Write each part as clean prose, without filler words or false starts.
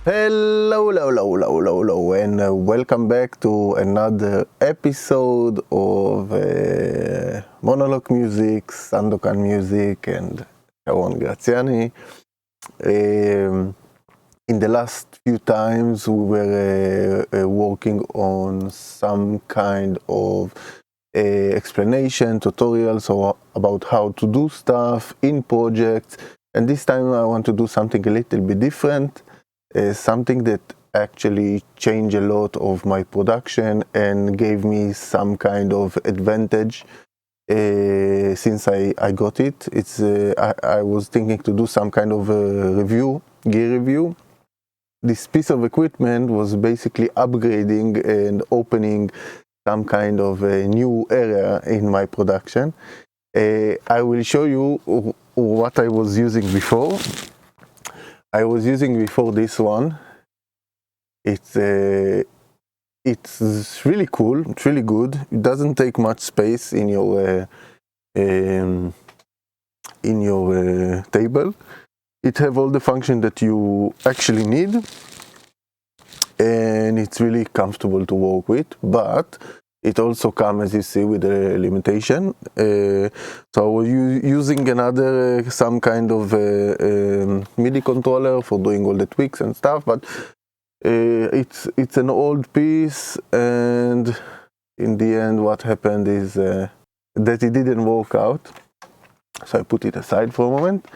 Hello, and welcome back to another episode of Monolock music, Sandakan music, and Sharon Graziani. In the last few times, we were working on some kind of explanation, tutorials about how to do stuff in projects, and this time I want to do something a little bit different. Something that actually changed a lot of my production and gave me some kind of advantage since I got it. I was thinking to do some kind of a gear review. This piece of equipment was basically upgrading and opening some kind of a new area in my production. I will show you what I was using before. I was using before this one. It's really cool. It's really good. It doesn't take much space in your table. It have all the function that you actually need, and it's really comfortable to work with. But it also comes, as you see, with a limitation. So I was using some kind of MIDI controller for doing all the tweaks and stuff, but it's an old piece, and in the end what happened is that it didn't work out. So I put it aside for a moment,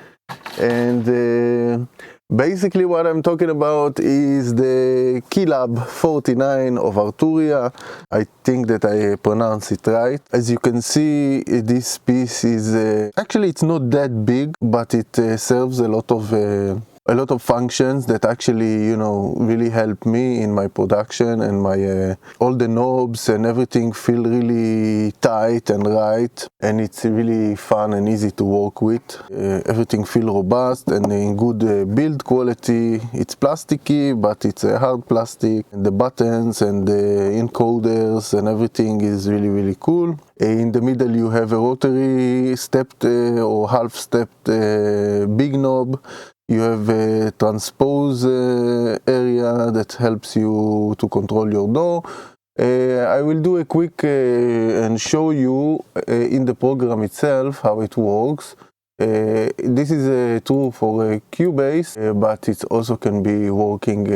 and basically what I'm talking about is the Keylab 49 of Arturia. I think that I pronounce it right. As you can see, this piece is actually it's not that big, but it serves a lot of functions that actually, really help me in my production, and my all the knobs and everything feel really tight and right, and it's really fun and easy to work with. Everything feels robust and in good build quality. It's plasticky, but it's a hard plastic, and the buttons and the encoders and everything is really, really cool. In the middle you have a rotary stepped or half stepped big knob. You have a transpose area that helps you to control your DAW. I will do a quick and show you in the program itself how it works. This is true for Cubase, but it also can be working.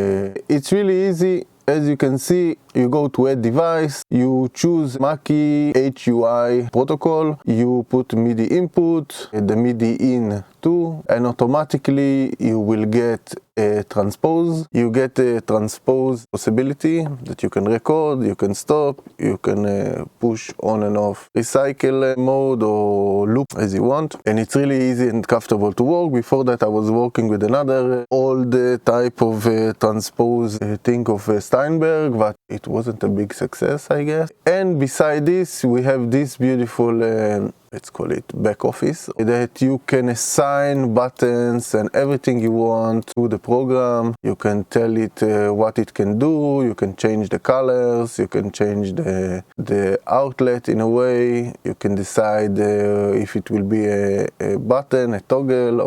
It's really easy. As you can see, you go to Add Device, you choose Mackie HUI protocol, you put MIDI input, the MIDI in too, and automatically you will get a transpose. You get a transpose possibility that you can record, you can stop, you can push on and off recycle mode or loop as you want, and it's really easy and comfortable to work. Before that I was working with another old type of transpose thing of Steinberg, but it wasn't a big success, I guess. And beside this we have this beautiful let's call it back office, that you can assign buttons and everything you want to the program. You can tell it what it can do, you can change the colors, you can change the outlet in a way, you can decide if it will be a button, a toggle,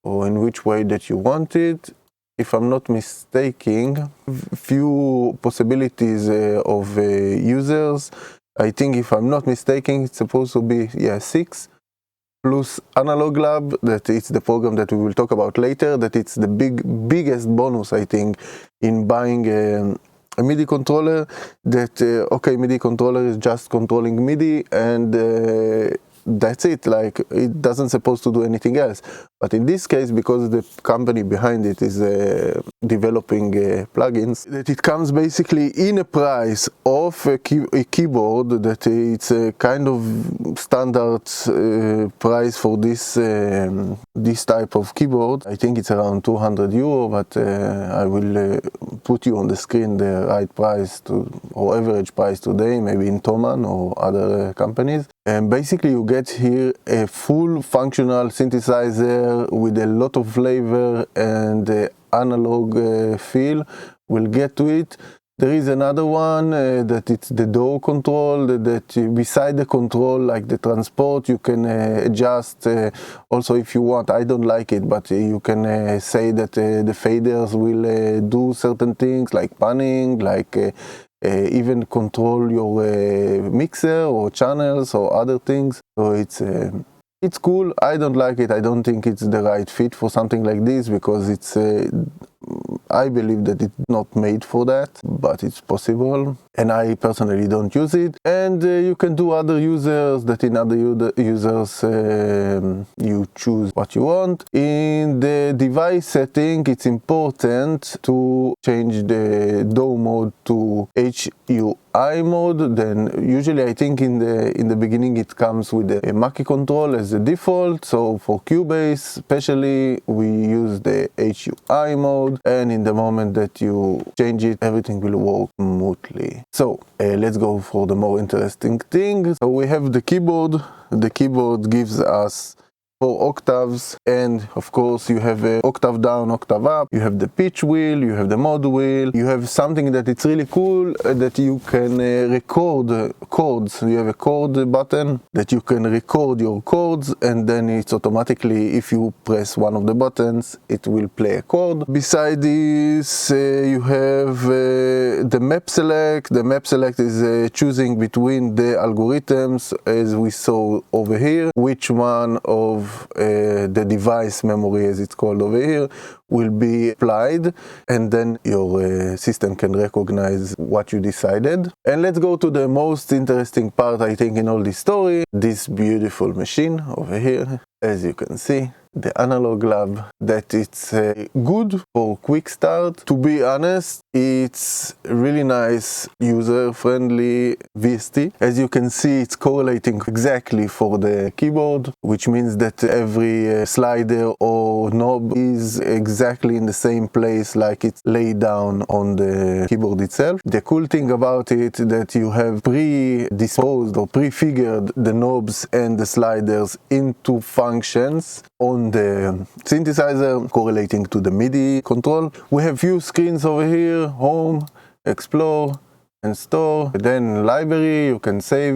or in which way that you want it. If I'm not mistaken, few possibilities of users. I think, if I'm not mistaken, it's supposed to be 6 plus Analog Lab, that it's the program that we will talk about later, that it's the biggest bonus, I think, in buying a MIDI controller. That MIDI controller is just controlling MIDI, and that's it. Like, it doesn't supposed to do anything else. But in this case, because the company behind it is developing plugins, that it comes basically in a price of a keyboard, that it's a kind of standard price for this type of keyboard. I think it's around €200, but I will put you on the screen the right price or average price today, maybe in Thomann or other companies. And basically you get here a full functional synthesizer with a lot of flavor and analog feel. We'll get to it. There is another one that it's the door control, that beside the control, like the transport, you can adjust also if you want. I don't like it, but you can say that the faders will do certain things like panning, like even control your mixer or channels or other things. So it's cool. I don't like it. I don't think it's the right fit for something like this, because it's I believe that it's not made for that, but it's possible, and I personally don't use it. And you can do other users, that in other users you choose what you want. In the device setting, it's important to change the DAW mode to HUI mode. Then usually I think in the beginning it comes with the Mackie control as the default. So for Cubase especially, we use the HUI mode, and in the moment that you change it, everything will work smoothly. So let's go for the more interesting thing. So we have the keyboard. The keyboard gives us 4 octaves, and of course you have a octave down, octave up. You have the pitch wheel, you have the mod wheel, you have something that it's really cool, that you can record chords. You have a chord button that you can record your chords, and then it's automatically, if you press one of the buttons, it will play a chord. Beside this, you have the map select. The map select is choosing between the algorithms, as we saw over here, which one of the device memory, as it's called over here, will be applied, and then your system can recognize what you decided. And let's go to the most interesting part, I think, in all this story. This beautiful machine over here, as you can see, the Analog Lab, that it's good for quick start. To be honest, it's really nice, user-friendly VST. As you can see, it's correlating exactly for the keyboard, which means that every slider or knob is exactly in the same place, like it's laid down on the keyboard itself. The cool thing about it, that you have pre-disposed or prefigured the knobs and the sliders into functions on the synthesizer, correlating to the MIDI control. We have few screens over here: home, explore, and store. Then library, you can save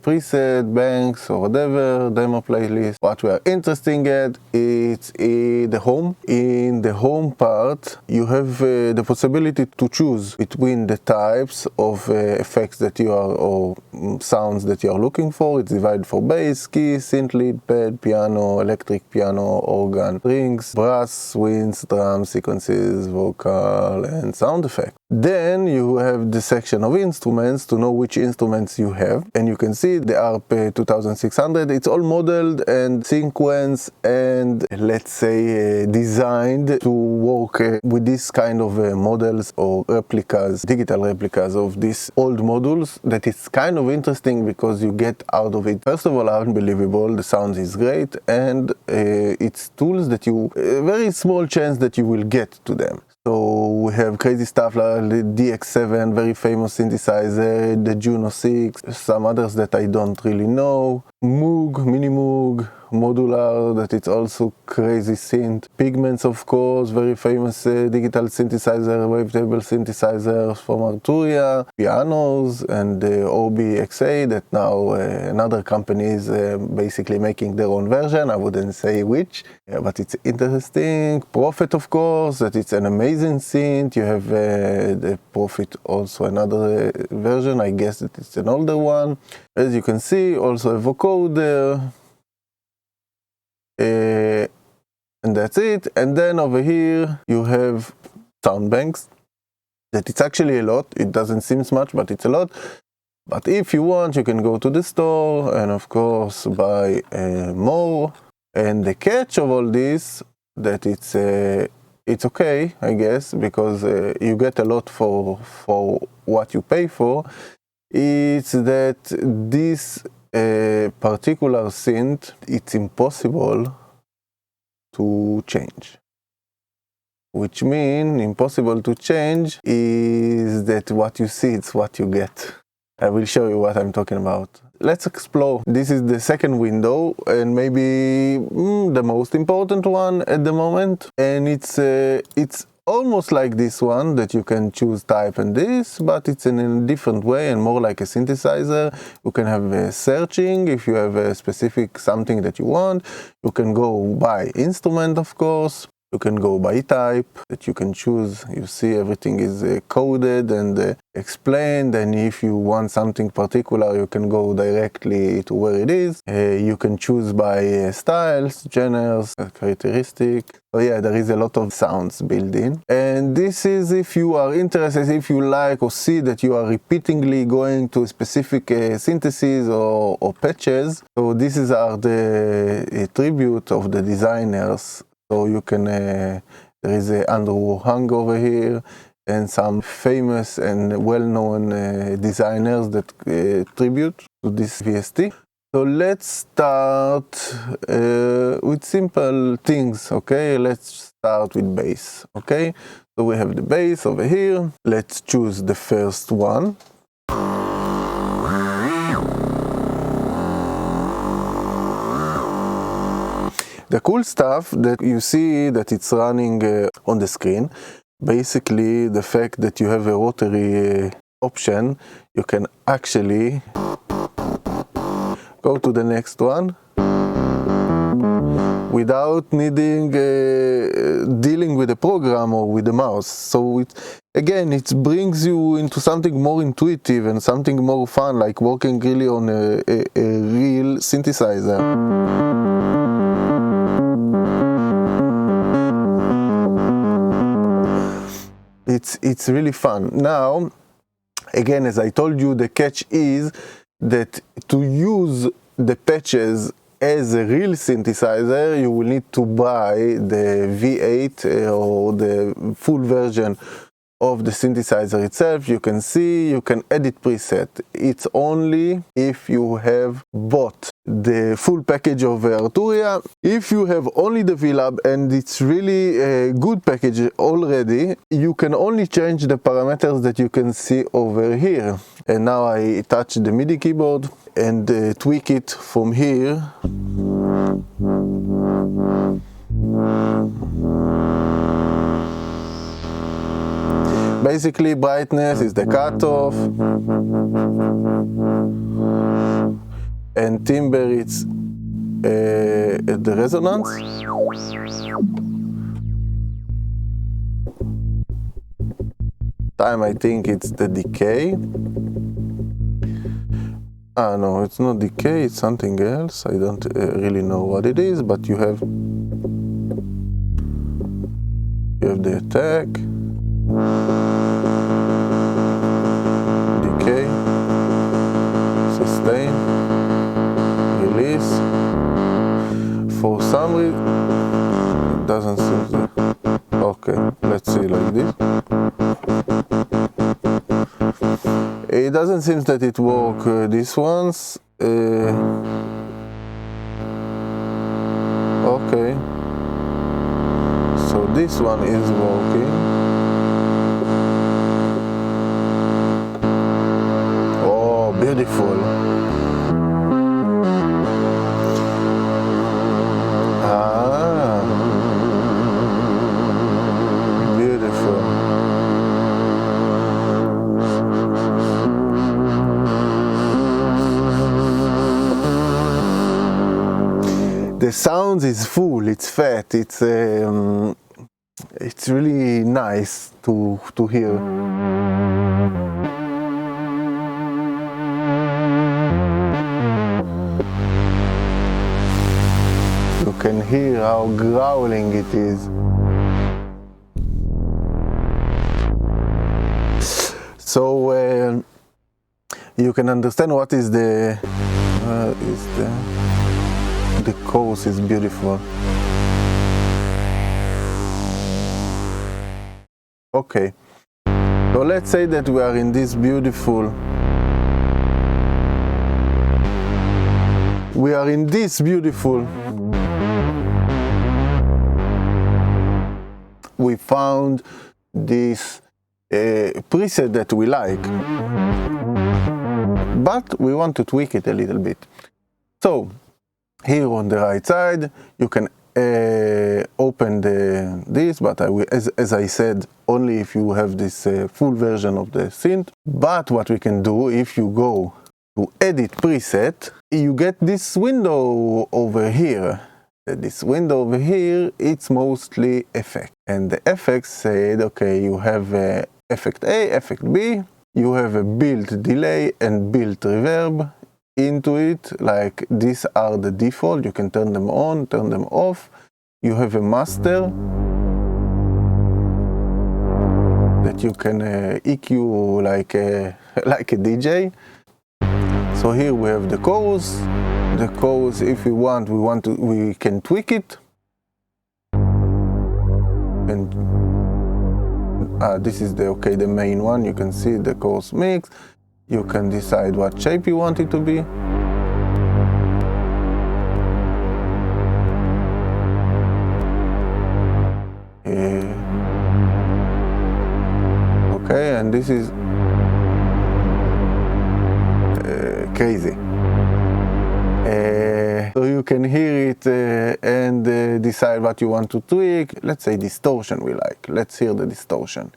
preset, banks, or whatever, demo playlist. What we are interested at, it's in the home. In the home part, you have the possibility to choose between the types of effects that you are, or sounds that you are looking for. It's divided for bass, keys, synth lead, pad, piano, electric piano, organ, strings, brass, winds, drums, sequences, vocal, and sound effect. Then you have the section of instruments to know which instruments you have, and you can see the ARP 2600. It's all modeled and sequenced and, let's say, designed to work with this kind of models or replicas, digital replicas of these old modules. That is kind of interesting, because you get out of it, first of all, unbelievable, the sound is great, and it's tools that you, a very small chance that you will get to them. So we have crazy stuff like the DX7, very famous synthesizer, the Juno 6, some others that I don't really know, Moog, Mini Moog, Modular, that it's also crazy synth. Pigments, of course, very famous digital synthesizer, wavetable synthesizers from Arturia, pianos, and the OBXA, that now another company is basically making their own version. I wouldn't say which, but it's interesting. Prophet, of course, that it's an amazing synth. You have the Prophet, also another version. I guess that it's an older one. As you can see, also a vocoder. And that's it. And then over here you have sound banks, that it's actually a lot. It doesn't seem much, but it's a lot. But if you want, you can go to the store and of course buy more. And the catch of all this, that it's okay, I guess, because you get a lot for what you pay for. It's that this particular synth, it's impossible to change. Which means impossible to change is that what you see, it's what you get. I will show you what I'm talking about. Let's explore. This is the second window, and maybe the most important one at the moment. And it's almost like this one, that you can choose type and this, but it's in a different way and more like a synthesizer. You can have searching if you have a specific something that you want. You can go by instrument, of course. You can go by type that you can choose. You see everything is coded and explained, and if you want something particular you can go directly to where it is. You can choose by styles, genres, characteristics. So yeah, there is a lot of sounds built in. And this is if you are interested, if you like or see that you are repeatedly going to specific syntheses or patches. So these are the tribute of the designers. So you can, there is Andrew Hung over here and some famous and well-known designers that tribute to this VST. So let's start with simple things, okay? Let's start with bass, okay? So we have the bass over here. Let's choose the first one. The cool stuff that you see that it's running on the screen, basically the fact that you have a rotary option, you can actually go to the next one without needing dealing with the program or with the mouse. So it brings you into something more intuitive and something more fun, like working really on a real synthesizer. It's really fun. Now, again, as I told you, the catch is that to use the patches as a real synthesizer, you will need to buy the V8 or the full version of the synthesizer itself. You can see, you can edit preset. It's only if you have bought the full package of Arturia. If you have only the Keylab and it's really a good package already, you can only change the parameters that you can see over here. And now I touch the MIDI keyboard and tweak it from here. Basically, brightness is the cutoff, and timbre it's the resonance. Time, I think it's the decay. No, it's not decay, it's something else. I don't really know what it is, but you have the attack. Decay, sustain, release. For some reason, it doesn't seem to. Okay, let's see like this. It doesn't seem that it works these ones. Okay. So this one is working. Oh, beautiful. Beautiful. The sound is full, it's fat, it's really nice to hear. You can hear how growling it is. So you can understand what is the chorus is beautiful. Okay, so let's say that we are in this beautiful. We found this preset that we like, but we want to tweak it a little bit. So here on the right side, you can open this, but I will, as I said, only if you have this full version of the synth. But what we can do, if you go to edit preset, you get this window over here. This window over here, it's mostly effect. And the effects said, okay, you have effect A, effect B, you have a built delay and built reverb into it. Like these are the default, you can turn them on, turn them off. You have a master that you can EQ like a DJ. So here we have the chorus. The chorus, if we can tweak it. And this is the main one. You can see the chorus mix. You can decide what shape you want it to be. Okay, and this is crazy. So you can hear it and decide what you want to tweak. Let's say distortion we like. Let's hear the distortion.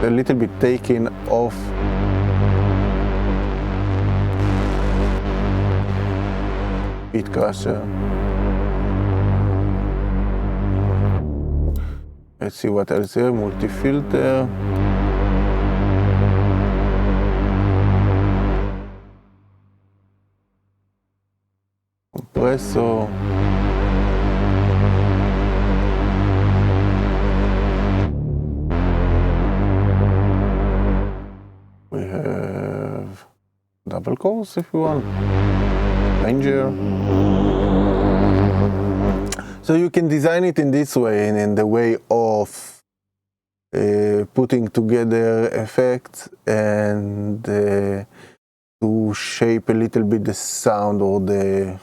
A little bit taken off beat crusher. Let's see what else here. Multi-filter. Compressor. We have double chorus if you want, Ranger. So you can design it in this way, and in the way of putting together effects and to shape a little bit the sound or the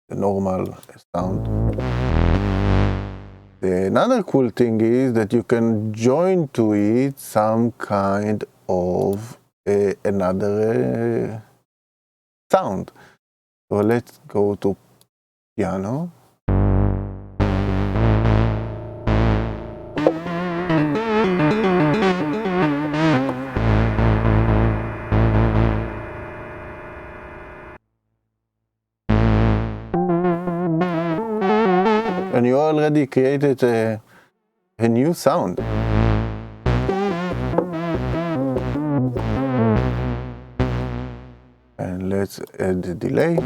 normal sound. Another cool thing is that you can join to it some kind of another sound. So let's go to piano. And you already created a new sound. And let's add the delay.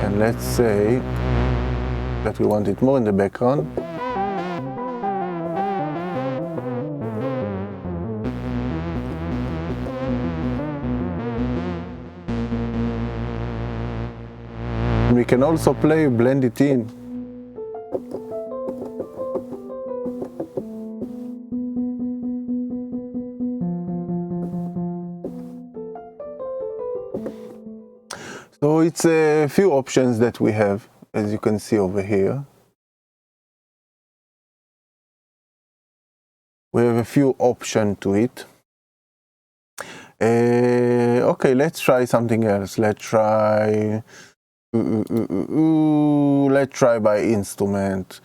And let's say that we want it more in the background. We can also blend it in. So it's a few options that we have, as you can see over here. We have a few options to it. Okay, let's try something else. Let's try by instrument.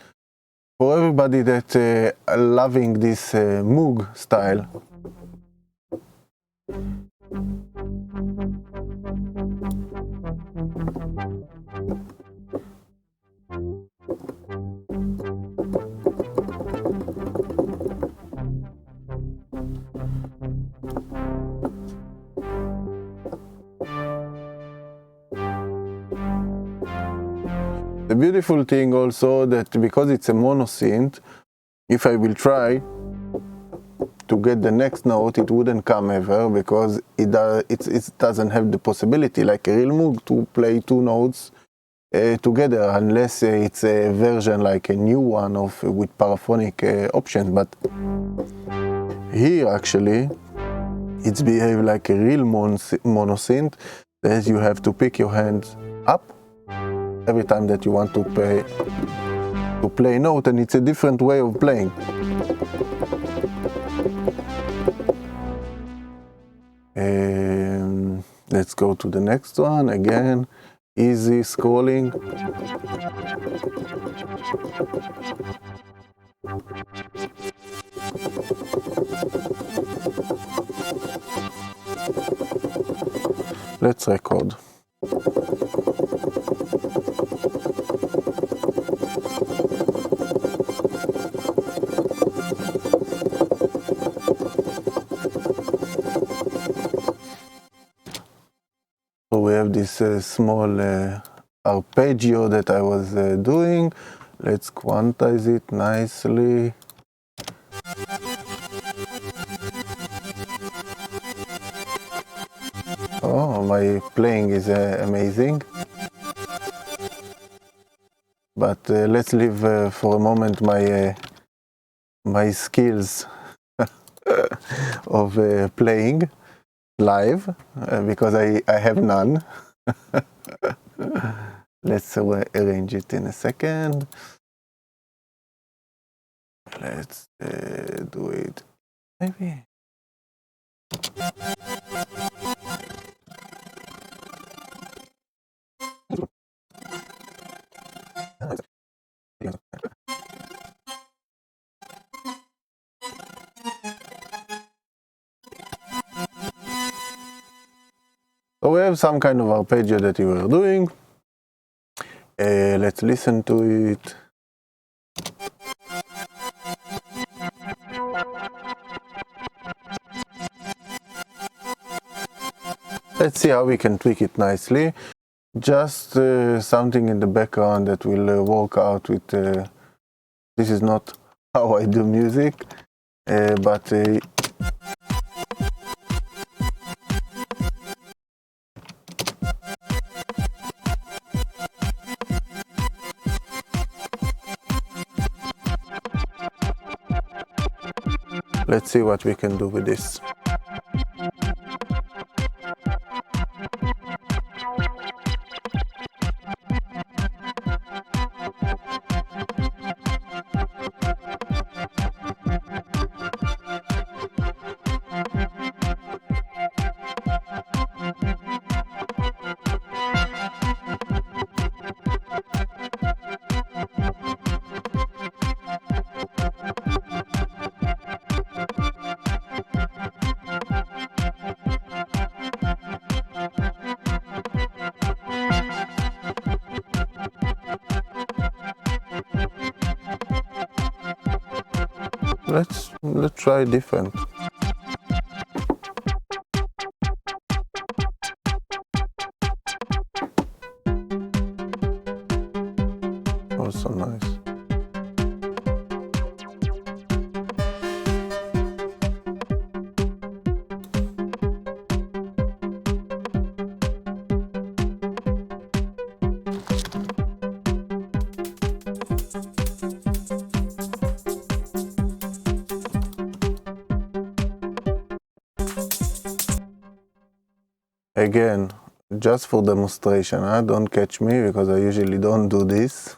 For everybody that loving this Moog style. The beautiful thing also that because it's a mono synth, if I will try to get the next note, it wouldn't come ever, because it doesn't have the possibility, like a real Moog, to play two notes together, unless it's a version like a new one of with paraphonic options. But here actually it's behaved like a real monosynth, as you have to pick your hands up every time that you want to play a note, and it's a different way of playing. Let's go to the next one. Again, easy scrolling. Let's record. So we have this small arpeggio that I was doing. Let's quantize it nicely. Oh, my playing is amazing. But let's leave for a moment my skills of playing live, because I have none. Let's arrange it in a second. Let's do it maybe. So we have some kind of arpeggio that you were doing. Let's listen to it. Let's see how we can tweak it nicely. Just something in the background that will work out with. This is not how I do music, but let's see what we can do with this. Let's try different. Also nice. Again, just for demonstration, don't catch me, because I usually don't do this.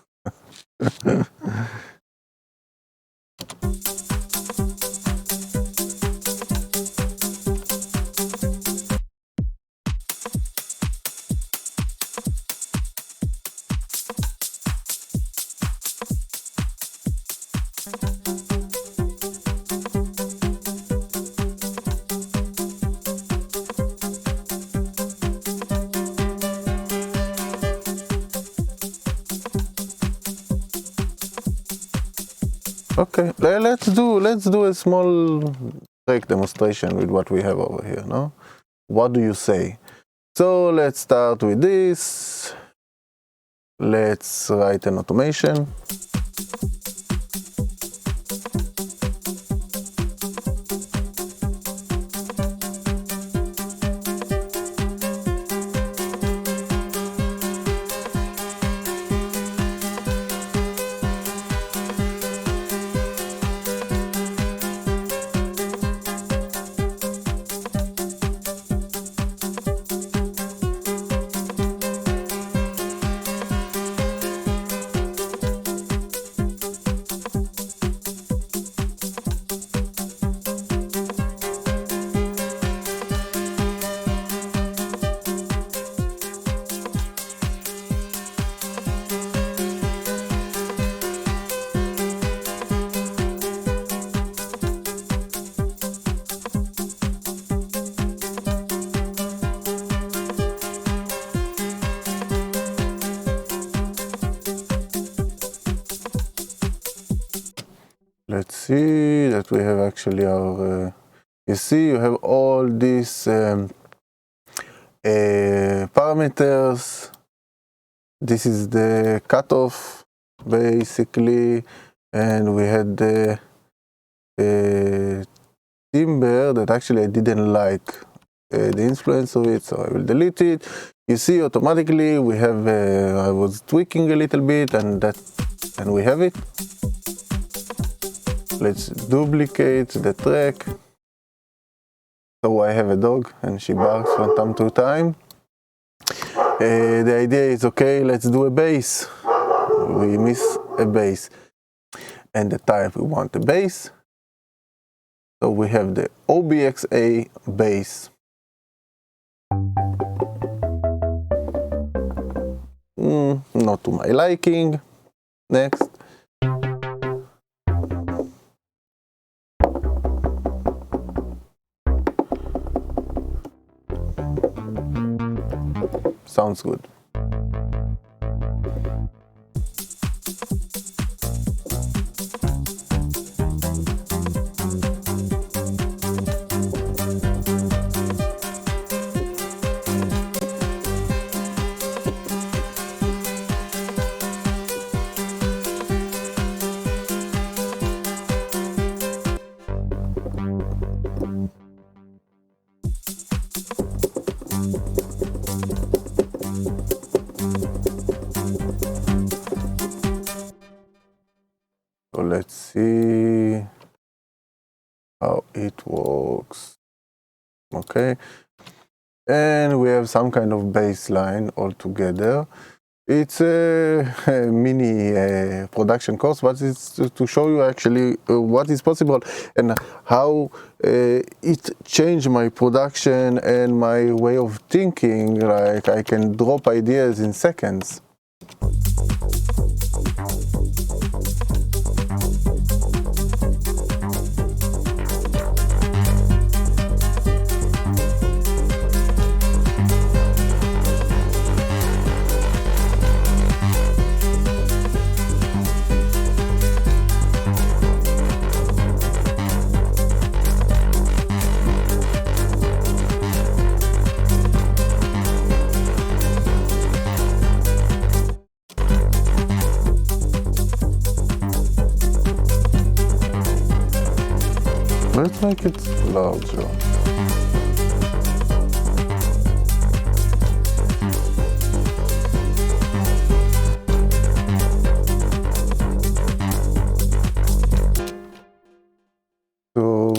Okay, let's do a small break demonstration with what we have over here, no? What do you say? So let's start with this. Let's write an automation. let's see that we have actually our, you see you have all these parameters. This is the cutoff basically, and we had the timbre that actually I didn't like the influence of it, so I will delete it. You see automatically we have, I was tweaking a little bit, and we have it. Let's duplicate the track. So I have a dog and she barks from time to time. The idea is, okay, let's do a bass. We miss a bass. And the type we want the bass. So we have the OBXA bass. Not to my liking. Next. Sounds good. So let's see how it works. Okay, and we have some kind of bass line all together. It's a mini production course, but it's to show you actually what is possible and how it changed my production and my way of thinking. Like, I can drop ideas in seconds. Let's make it larger. So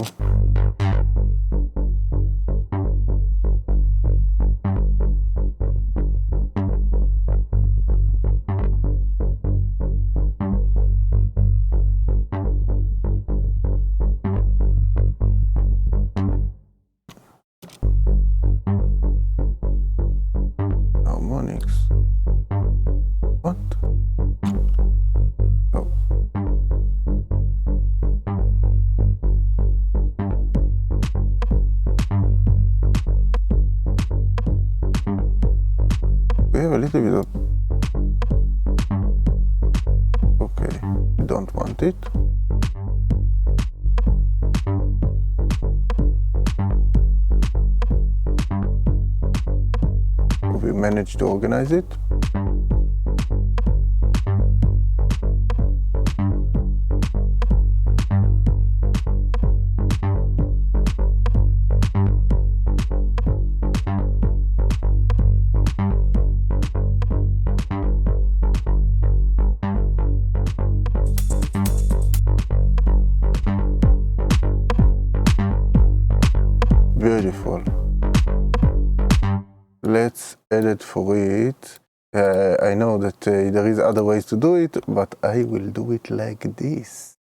harmonics. What? Oh. We have a little bit of... Okay, we don't want it. We managed to organize it. Beautiful. Let's edit for it. I know that there is other ways to do it, but I will do it like this.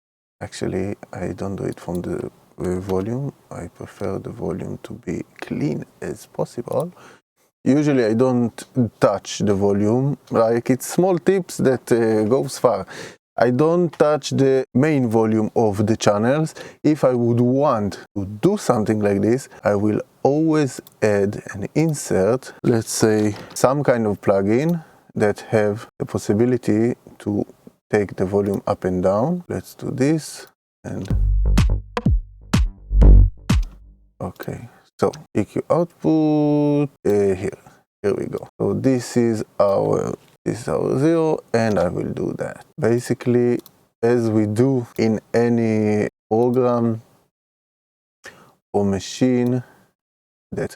Actually, I don't do it from the volume. I prefer the volume to be clean as possible. Usually I don't touch the volume, like it's small tips that goes far. I don't touch the main volume of the channels. If I would want to do something like this, I will always add an insert, let's say some kind of plugin that have the possibility to take the volume up and down. Let's do this and okay, so EQ output here we go. So this is our 0, and I will do that basically as we do in any program or machine that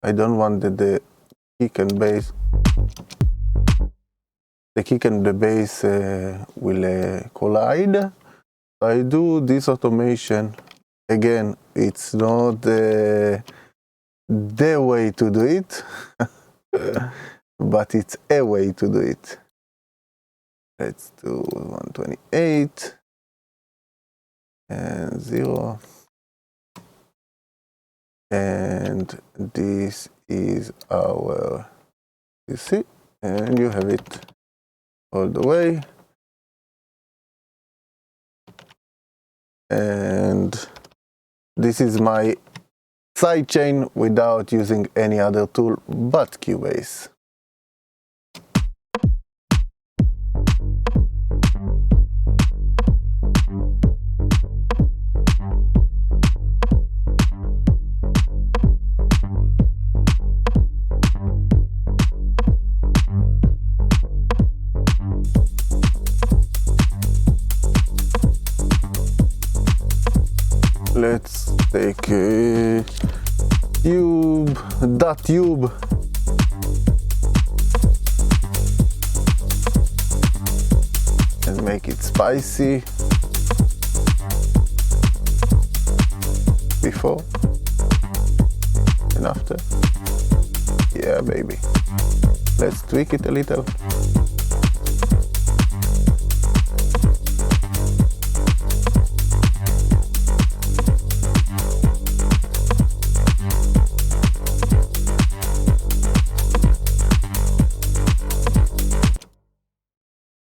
I don't want that the kick and bass will collide. I do this automation. Again, it's not the way to do it, but it's a way to do it. Let's do 128 and 0. And this is our, you see, and you have it all the way. And this is my sidechain without using any other tool but Cubase. Let's take a tube, and make it spicy before and after. Yeah, baby. Let's tweak it a little.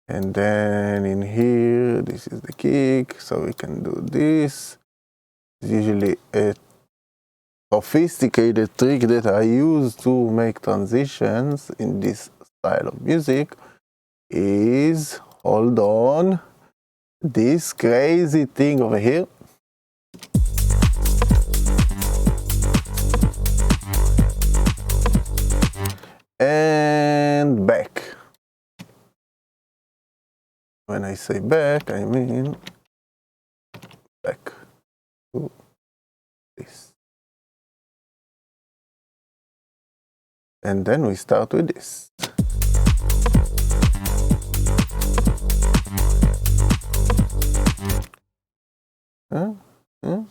And then in here, this is the kick, so we can do this. It's usually a sophisticated trick that I use to make transitions in this style of music is, hold on, this crazy thing over here. And back. When I say back, I mean back to this. And then we start with this. Huh? Huh?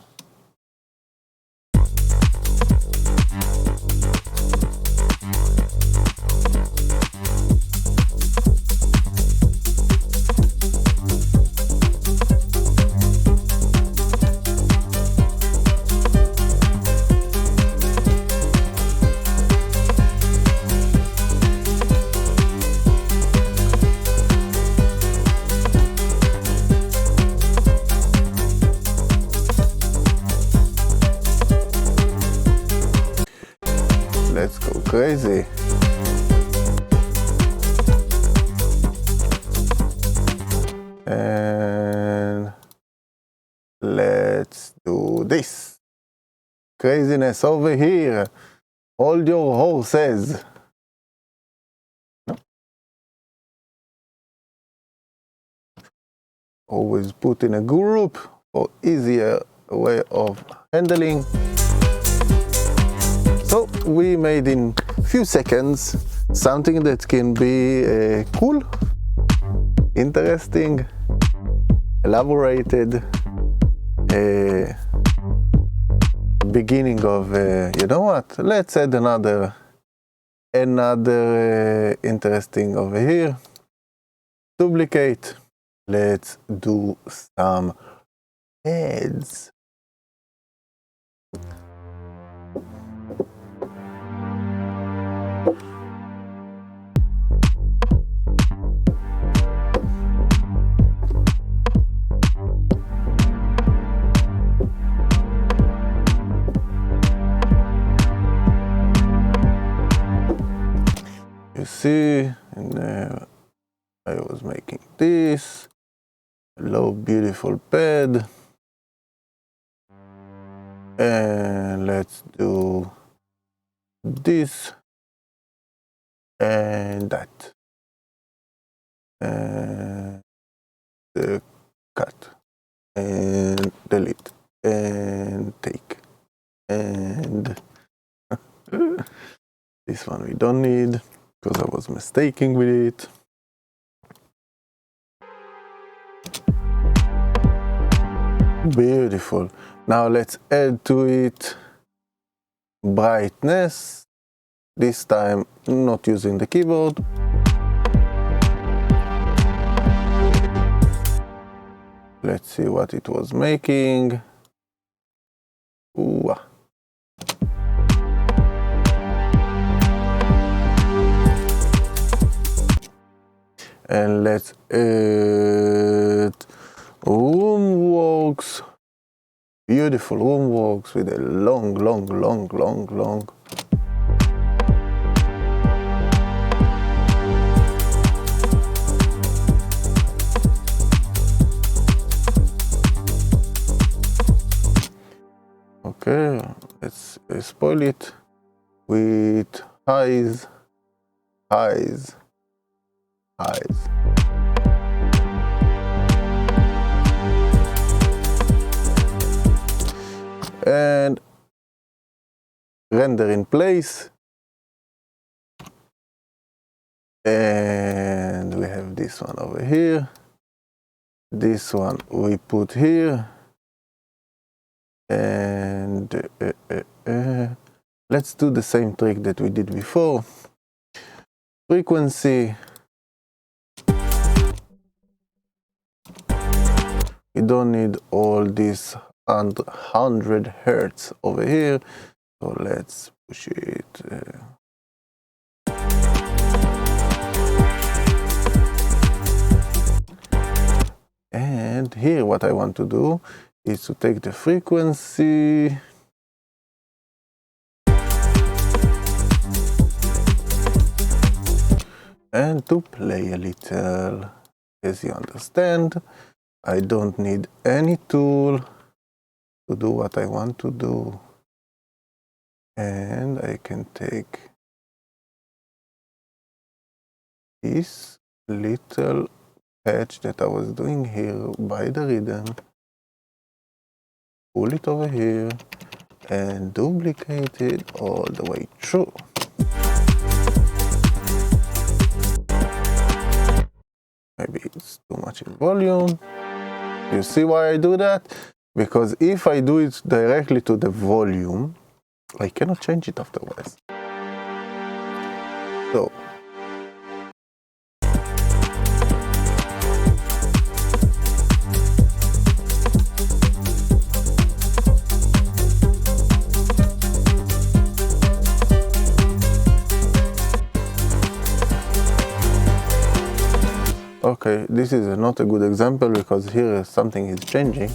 Let's go crazy. And let's do this. Craziness over here. Hold your horses. No. Always put in a group for easier way of handling. So we made in few seconds something that can be cool, interesting, elaborated, beginning of, you know what, let's add another interesting over here, duplicate, let's do some heads. see, and I was making this. Hello, beautiful pad. And let's do this and that. And the cut and delete and take. And this one we don't need because I was mistaken with it. Beautiful. Now let's add to it brightness. This time not using the keyboard. Let's see what it was making. Ooh. And let's add room walks. Beautiful room walks with a long. Okay, let's spoil it with highs. And render in place. And we have this one over here. This one we put here. And let's do the same trick that we did before. Frequency. We don't need all this 100 hertz over here, so let's push it. And here what I want to do is to take the frequency and to play a little. As you understand, I don't need any tool to do what I want to do. And I can take this little patch that I was doing here by the rhythm, pull it over here, and duplicate it all the way through. Maybe it's too much in volume. You see why I do that? Because if I do it directly to the volume, I cannot change it afterwards. So okay, this is not a good example because here something is changing.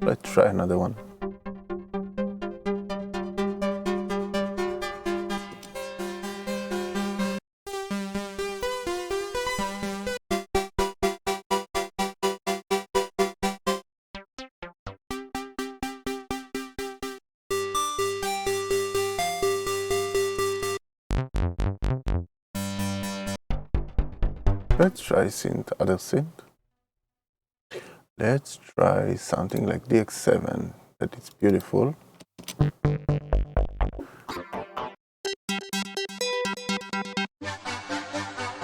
Let's try another one. Let's try other synth. Let's try something like DX7, that is beautiful.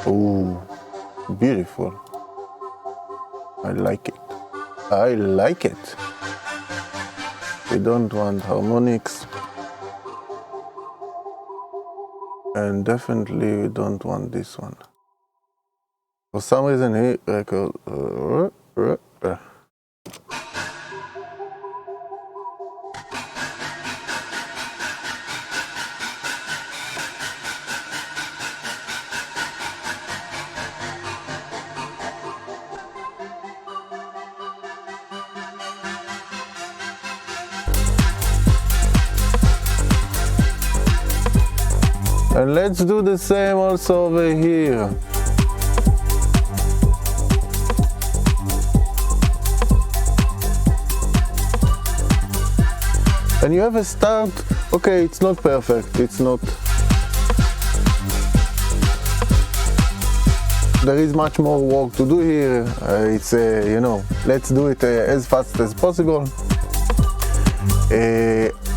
Oh, beautiful. I like it. I like it. We don't want harmonics. And definitely we don't want this one. For some reason he record. And let's do the same also over here. And you have a start. Okay, it's not perfect, it's not. There is much more work to do here. It's, you know, let's do it as fast as possible.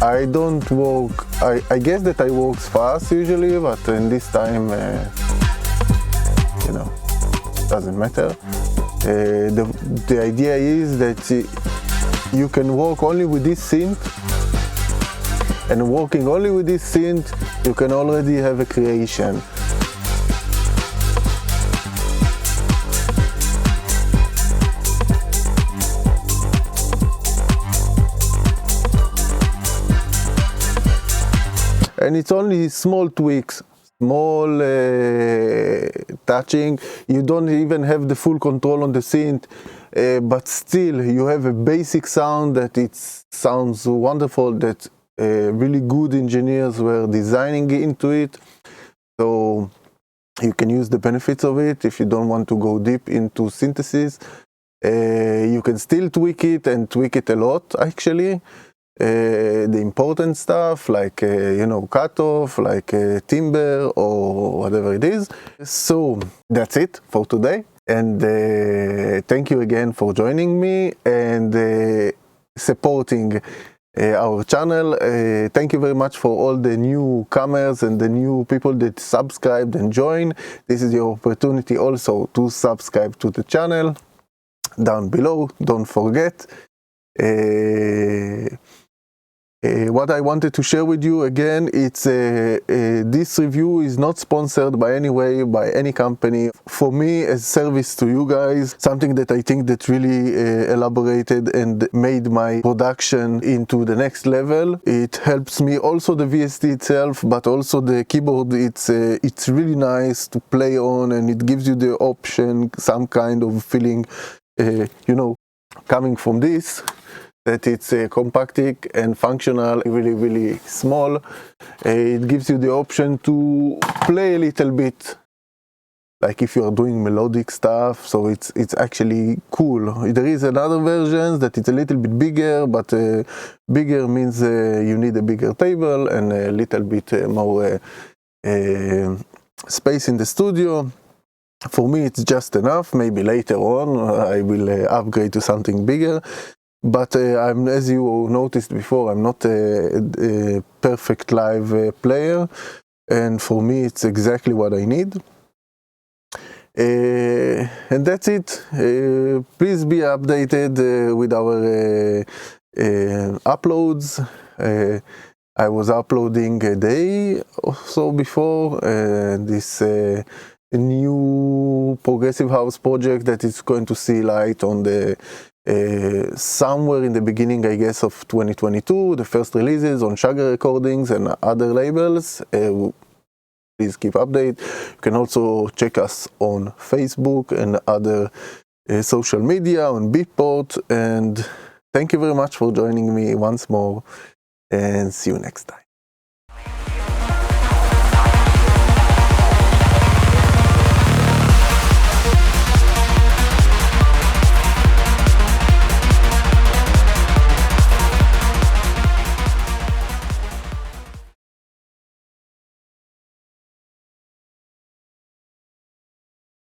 I don't work, I guess that I work fast usually, but in this time, you know, doesn't matter. The idea is that you can work only with this synth, and working only with this synth, you can already have a creation. And it's only small tweaks, small touching. You don't even have the full control on the synth, but still you have a basic sound that it sounds wonderful, that really good engineers were designing into it. So you can use the benefits of it if you don't want to go deep into synthesis. You can still tweak it, and tweak it a lot actually. The important stuff like you know, cutoff, like timbre or whatever it is. So that's it for today, and thank you again for joining me and supporting our channel. Thank you very much for all the newcomers and the new people that subscribed and joined. This is your opportunity also to subscribe to the channel down below, don't forget. What I wanted to share with you again, it's this review is not sponsored by any way by any company. For me, as service to you guys, something that I think that really elaborated and made my production into the next level. It helps me also, the VST itself, but also the keyboard. It's really nice to play on, and it gives you the option, some kind of feeling, you know, coming from this, that it's compactic and functional, really, really small. It gives you the option to play a little bit, like if you are doing melodic stuff, so it's actually cool. There is another version that it's a little bit bigger, but bigger means you need a bigger table and a little bit more space in the studio. For me, it's just enough. Maybe later on I will upgrade to something bigger. But I'm, as you noticed before, I'm not a perfect live player, and for me it's exactly what I need. And that's it. Please be updated with our uploads. I was uploading a day or so before this new progressive house project that is going to see light on the somewhere in the beginning, I guess, of 2022, the first releases on Shagra Recordings and other labels. Please keep update. You can also check us on Facebook and other social media, on Beatport. And thank you very much for joining me once more, and see you next time.